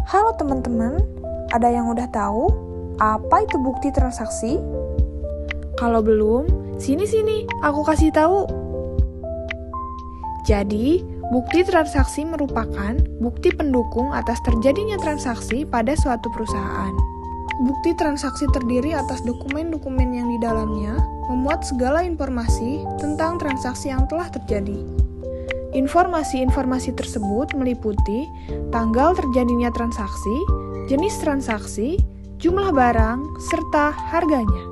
Halo teman-teman, ada yang udah tahu apa itu bukti transaksi? Kalau belum, sini aku kasih tahu. Jadi, bukti transaksi merupakan bukti pendukung atas terjadinya transaksi pada suatu perusahaan. Bukti transaksi terdiri atas dokumen-dokumen yang di dalamnya memuat segala informasi tentang transaksi yang telah terjadi. Informasi-informasi tersebut meliputi tanggal terjadinya transaksi, jenis transaksi, jumlah barang, serta harganya.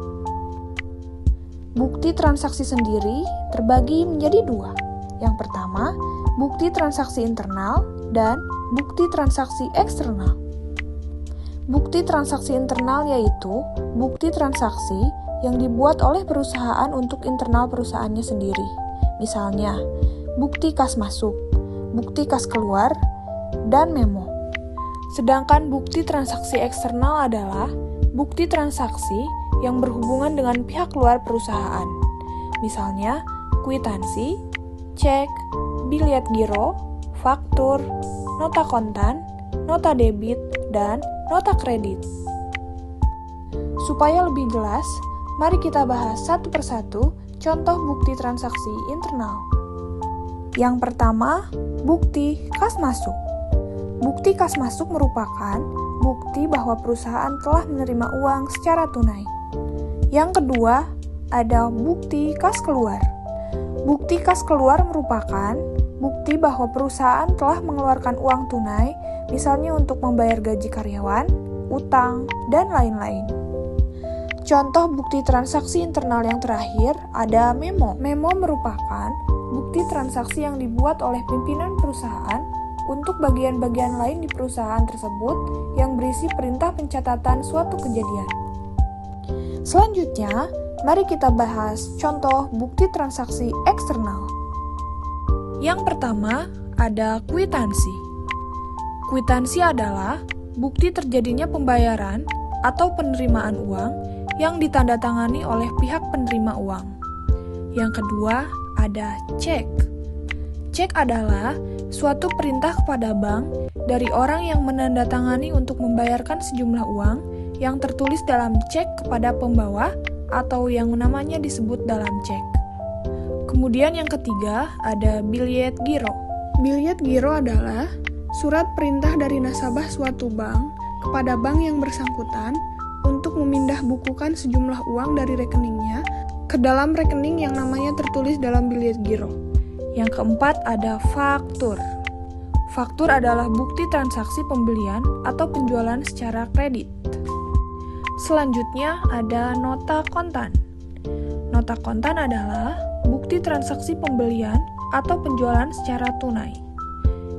Bukti transaksi sendiri terbagi menjadi dua. Yang pertama, bukti transaksi internal dan bukti transaksi eksternal. Bukti transaksi internal yaitu bukti transaksi yang dibuat oleh perusahaan untuk internal perusahaannya sendiri. Misalnya, bukti kas masuk, bukti kas keluar, dan memo. Sedangkan bukti transaksi eksternal adalah bukti transaksi yang berhubungan dengan pihak luar perusahaan. Misalnya, kwitansi, cek, biliet giro, faktur, nota kontan, nota debit, dan nota kredit. Supaya lebih jelas, mari kita bahas satu persatu contoh bukti transaksi internal. Yang pertama, bukti kas masuk. Bukti kas masuk merupakan bukti bahwa perusahaan telah menerima uang secara tunai. Yang kedua, ada bukti kas keluar. Bukti kas keluar merupakan bukti bahwa perusahaan telah mengeluarkan uang tunai, misalnya untuk membayar gaji karyawan, utang, dan lain-lain. Contoh bukti transaksi internal yang terakhir ada memo. Memo merupakan bukti transaksi yang dibuat oleh pimpinan perusahaan untuk bagian-bagian lain di perusahaan tersebut yang berisi perintah pencatatan suatu kejadian. Selanjutnya, mari kita bahas contoh bukti transaksi eksternal. Yang pertama, ada kwitansi. Kwitansi adalah bukti terjadinya pembayaran atau penerimaan uang yang ditandatangani oleh pihak penerima uang. Yang kedua, ada cek. Cek adalah suatu perintah kepada bank dari orang yang menandatangani untuk membayarkan sejumlah uang yang tertulis dalam cek kepada pembawa atau yang namanya disebut dalam cek. Kemudian yang ketiga ada biliet giro. Biliet giro adalah surat perintah dari nasabah suatu bank kepada bank yang bersangkutan untuk memindah bukukan sejumlah uang dari rekeningnya ke dalam rekening yang namanya tertulis dalam biliet giro. Yang keempat ada faktur. Faktur adalah bukti transaksi pembelian atau penjualan secara kredit. Selanjutnya ada nota kontan. Nota kontan adalah bukti transaksi pembelian atau penjualan secara tunai.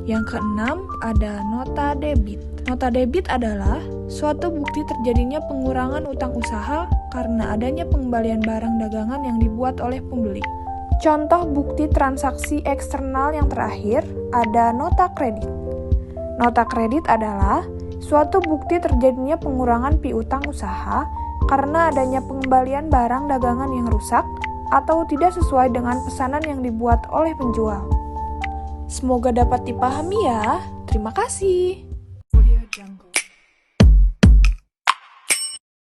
Yang keenam ada nota debit. Nota debit adalah suatu bukti terjadinya pengurangan utang usaha karena adanya pengembalian barang dagangan yang dibuat oleh pembeli. Contoh bukti transaksi eksternal yang terakhir ada nota kredit. Nota kredit adalah suatu bukti terjadinya pengurangan piutang usaha karena adanya pengembalian barang dagangan yang rusak atau tidak sesuai dengan pesanan yang dibuat oleh penjual. Semoga dapat dipahami ya. Terima kasih.